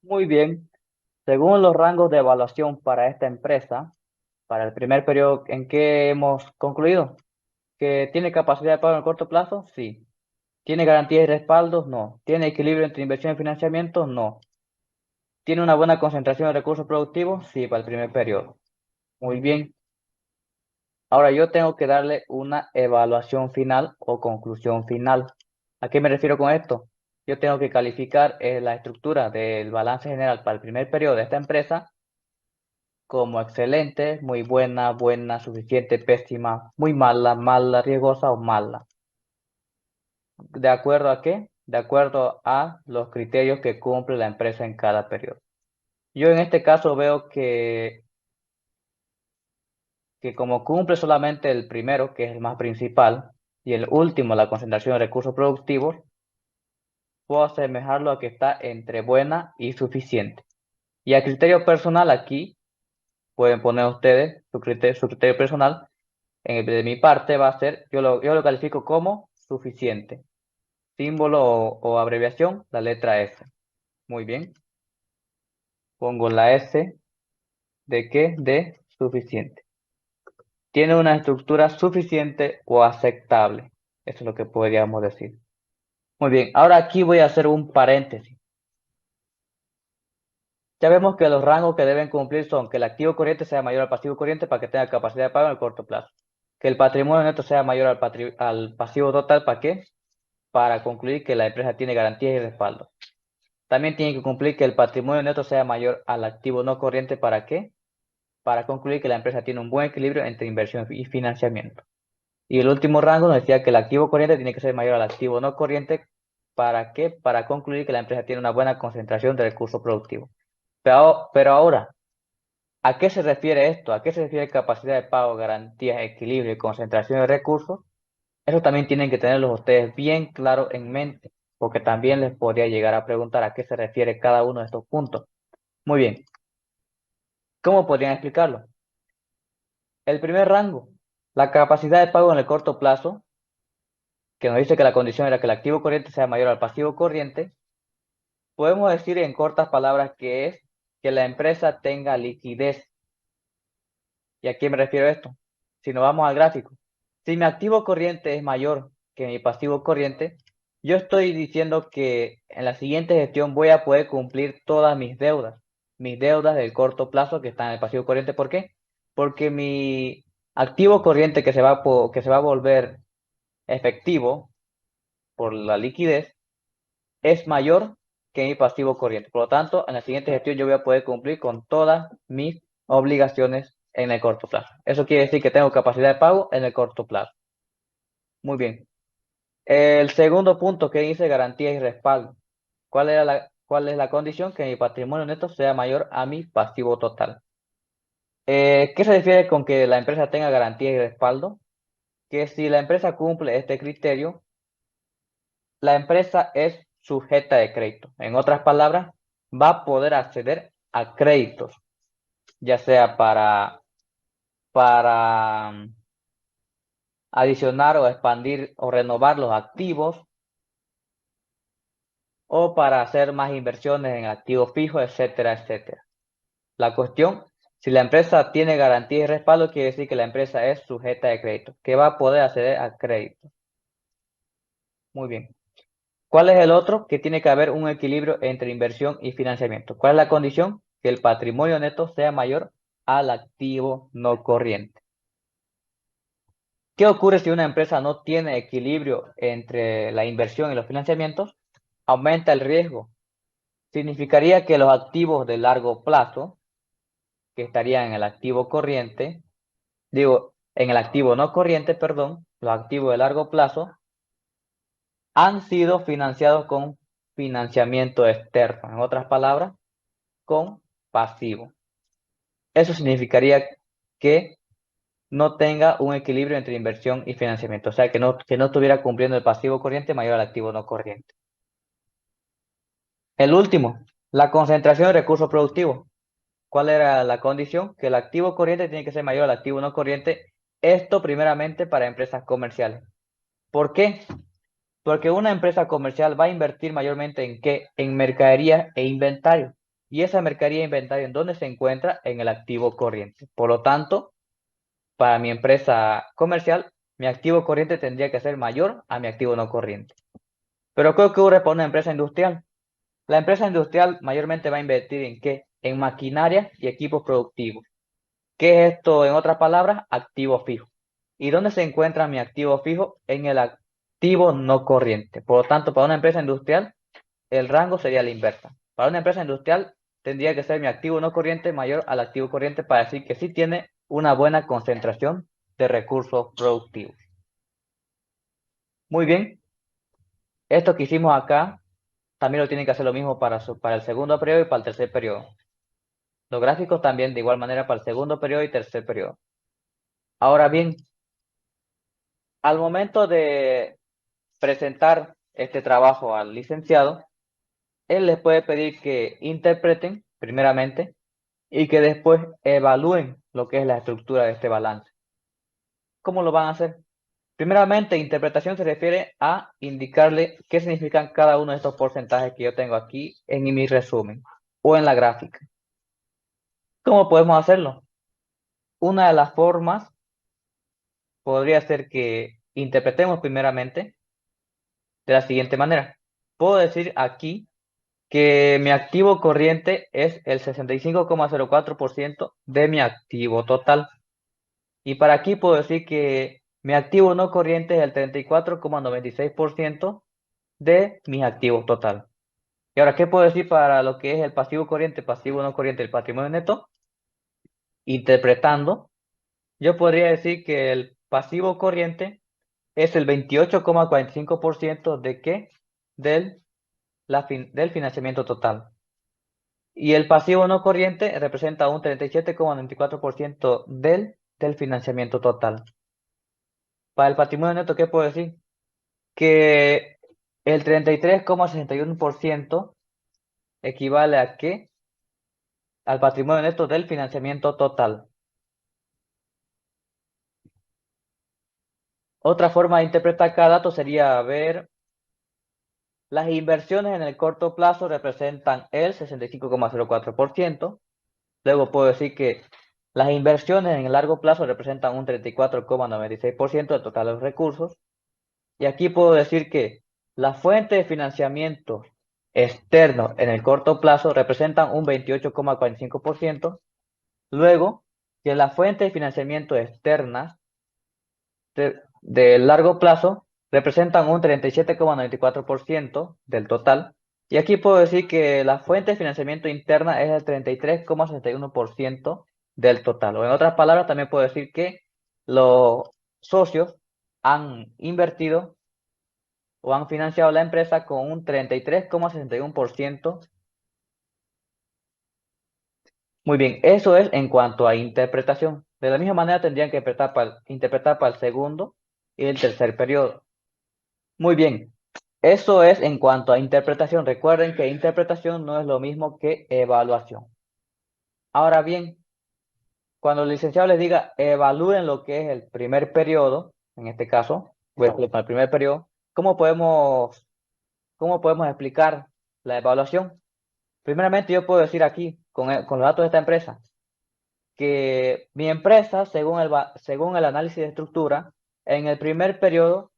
Muy bien. Según los rangos de evaluación para esta empresa, para el primer periodo en que hemos concluido, que tiene capacidad de pago en el corto plazo, sí. ¿Tiene garantías y respaldos? No. ¿Tiene equilibrio entre inversión y financiamiento? No. ¿Tiene una buena concentración de recursos productivos? Sí, para el primer periodo. Muy bien. Ahora yo tengo que darle una evaluación final o conclusión final. ¿A qué me refiero con esto? Yo tengo que calificar la estructura del balance general para el primer periodo de esta empresa como excelente, muy buena, buena, suficiente, pésima, muy mala, mala, riesgosa o mala. ¿De acuerdo a qué? De acuerdo a los criterios que cumple la empresa en cada periodo. Yo en este caso veo que como cumple solamente el primero, que es el más principal, y el último, la concentración de recursos productivos, puedo asemejarlo a que está entre buena y suficiente. Y a criterio personal aquí, pueden poner ustedes su criterio personal. De mi parte va a ser, yo lo califico como suficiente. Símbolo o abreviación, la letra S. Muy bien. Pongo la S de qué? De suficiente. Tiene una estructura suficiente o aceptable. Eso es lo que podríamos decir. Muy bien. Ahora aquí voy a hacer un paréntesis. Ya vemos que los rangos que deben cumplir son que el activo corriente sea mayor al pasivo corriente para que tenga capacidad de pago en el corto plazo. Que el patrimonio neto sea mayor al pasivo total, ¿para qué? Para concluir que la empresa tiene garantías y respaldo. También tiene que cumplir que el patrimonio neto sea mayor al activo no corriente. ¿Para qué? Para concluir que la empresa tiene un buen equilibrio entre inversión y financiamiento. Y el último rango nos decía que el activo corriente tiene que ser mayor al activo no corriente. ¿Para qué? Para concluir que la empresa tiene una buena concentración de recursos productivos. Pero ahora, ¿a qué se refiere esto? ¿A qué se refiere capacidad de pago, garantías, equilibrio y concentración de recursos? Eso también tienen que tenerlo ustedes bien claro en mente, porque también les podría llegar a preguntar a qué se refiere cada uno de estos puntos. Muy bien, ¿cómo podrían explicarlo? El primer rango, la capacidad de pago en el corto plazo, que nos dice que la condición era que el activo corriente sea mayor al pasivo corriente, podemos decir en cortas palabras que es que la empresa tenga liquidez. ¿Y a qué me refiero esto? Si nos vamos al gráfico, si mi activo corriente es mayor que mi pasivo corriente, yo estoy diciendo que en la siguiente gestión voy a poder cumplir todas mis deudas del corto plazo que están en el pasivo corriente. ¿Por qué? Porque mi activo corriente que se va a volver efectivo por la liquidez es mayor que mi pasivo corriente. Por lo tanto, en la siguiente gestión yo voy a poder cumplir con todas mis obligaciones en el corto plazo. Eso quiere decir que tengo capacidad de pago en el corto plazo. Muy bien. El segundo punto que dice garantía y respaldo. ¿Cuál es la condición? Que mi patrimonio neto sea mayor a mi pasivo total. ¿Qué se refiere con que la empresa tenga garantía y respaldo? Que si la empresa cumple este criterio, la empresa es sujeta de crédito. En otras palabras, va a poder acceder a créditos, ya sea para adicionar o expandir o renovar los activos o para hacer más inversiones en activos fijos, etcétera, etcétera. La cuestión, si la empresa tiene garantía y respaldo, quiere decir que la empresa es sujeta de crédito, que va a poder acceder a crédito. Muy bien. ¿Cuál es el otro? Que tiene que haber un equilibrio entre inversión y financiamiento. ¿Cuál es la condición? Que el patrimonio neto sea mayor al activo no corriente. ¿Qué ocurre si una empresa no tiene equilibrio entre la inversión y los financiamientos? Aumenta el riesgo. Significaría que los activos de largo plazo, que estarían en el activo corriente, en el activo no corriente, perdón, los activos de largo plazo, han sido financiados con financiamiento externo. En otras palabras, con pasivo. Eso significaría que no tenga un equilibrio entre inversión y financiamiento, o sea, que no estuviera cumpliendo el pasivo corriente mayor al activo no corriente. El último, la concentración de recursos productivos. ¿Cuál era la condición? Que el activo corriente tiene que ser mayor al activo no corriente. Esto primeramente para empresas comerciales. ¿Por qué? Porque una empresa comercial va a invertir mayormente en qué? En mercadería e inventario. y esa mercadería de inventario, ¿en dónde se encuentra? En el activo corriente. Por lo tanto, para mi empresa comercial, mi activo corriente tendría que ser mayor a mi activo no corriente. Pero ¿qué ocurre para una empresa industrial? La empresa industrial mayormente va a invertir ¿en qué? En maquinaria y equipos productivos. ¿Qué es esto? En otras palabras, activo fijo. ¿Y dónde se encuentra mi activo fijo? En el activo no corriente. Por lo tanto, para una empresa industrial, el rango sería la inversa. Para una empresa industrial, tendría que ser mi activo no corriente mayor al activo corriente para decir que sí tiene una buena concentración de recursos productivos. Muy bien, esto que hicimos acá, también lo tienen que hacer lo mismo para el segundo periodo y para el tercer periodo. Los gráficos también de igual manera para el segundo periodo y tercer periodo. Ahora bien, al momento de presentar este trabajo al licenciado, él les puede pedir que interpreten primeramente y que después evalúen lo que es la estructura de este balance. ¿Cómo lo van a hacer? Primeramente, interpretación se refiere a indicarle qué significan cada uno de estos porcentajes que yo tengo aquí en mi resumen o en la gráfica. ¿Cómo podemos hacerlo? Una de las formas podría ser que interpretemos primeramente de la siguiente manera. Puedo decir aquí que mi activo corriente es el 65,04% de mi activo total. Y para aquí puedo decir que mi activo no corriente es el 34,96% de mis activos total. Y ahora, ¿qué puedo decir para lo que es el pasivo corriente, pasivo no corriente, el patrimonio neto? Interpretando, yo podría decir que el pasivo corriente es el 28,45% de qué? Del financiamiento total. Y el pasivo no corriente representa un 37,94% del financiamiento total. Para el patrimonio neto, ¿qué puedo decir? Que el 33,61% equivale a qué? Al patrimonio neto del financiamiento total. Otra forma de interpretar cada dato sería ver las inversiones en el corto plazo representan el 65,04%. Luego puedo decir que las inversiones en el largo plazo representan un 34,96% del total de los recursos. Y aquí puedo decir que las fuentes de financiamiento externos en el corto plazo representan un 28,45%. Luego, que las fuentes de financiamiento externas de largo plazo representan un 37,94% del total. Y aquí puedo decir que la fuente de financiamiento interna es el 33,61% del total. O en otras palabras, también puedo decir que los socios han invertido o han financiado la empresa con un 33,61%. Muy bien, eso es en cuanto a interpretación. De la misma manera tendrían que interpretar para el segundo y el tercer periodo. Muy bien, eso es en cuanto a interpretación. Recuerden que interpretación no es lo mismo que evaluación. Ahora bien, cuando el licenciado les diga evalúen lo que es el primer periodo, en este caso, voy a explicar el primer periodo, cómo podemos explicar la evaluación? Primeramente, yo puedo decir aquí, con los datos de esta empresa, que mi empresa, según el análisis de estructura, en el primer periodo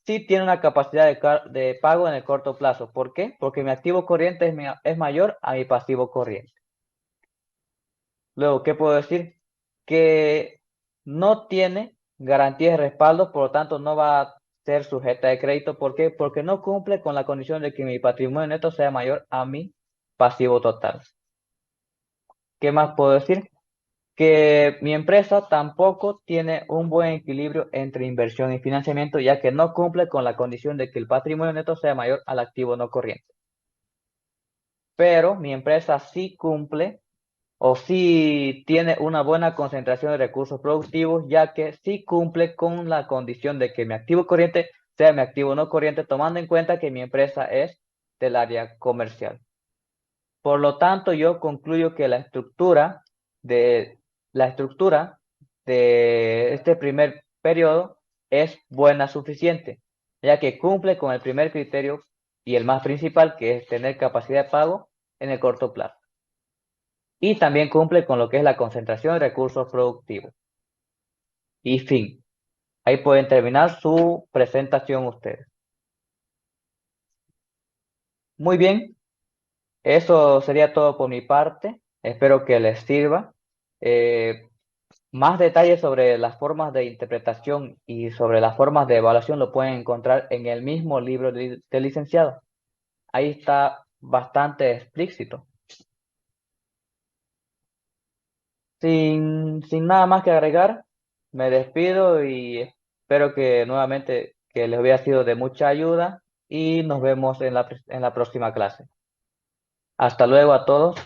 sí tiene una capacidad de pago en el corto plazo. ¿Por qué? Porque mi activo corriente es mayor a mi pasivo corriente. Luego, ¿qué puedo decir? Que no tiene garantía de respaldo, por lo tanto no va a ser sujeta de crédito. ¿Por qué? Porque no cumple con la condición de que mi patrimonio neto sea mayor a mi pasivo total. ¿Qué más puedo decir? Que mi empresa tampoco tiene un buen equilibrio entre inversión y financiamiento, ya que no cumple con la condición de que el patrimonio neto sea mayor al activo no corriente. Pero mi empresa sí cumple o sí tiene una buena concentración de recursos productivos, ya que sí cumple con la condición de que mi activo corriente sea mi activo no corriente, tomando en cuenta que mi empresa es del área comercial. Por lo tanto, yo concluyo que de, la estructura de este primer periodo es buena, suficiente, ya que cumple con el primer criterio y el más principal, que es tener capacidad de pago en el corto plazo. y también cumple con lo que es la concentración de recursos productivos. Y fin. Ahí pueden terminar su presentación ustedes. Muy bien, eso sería todo por mi parte. Espero que les sirva. Eh, Más detalles sobre las formas de interpretación y sobre las formas de evaluación lo pueden encontrar en el mismo libro del licenciado. Ahí está bastante explícito. Sin nada más que agregar, me despido y espero que nuevamente que les hubiera sido de mucha ayuda y nos vemos en la próxima clase. Hasta luego a todos.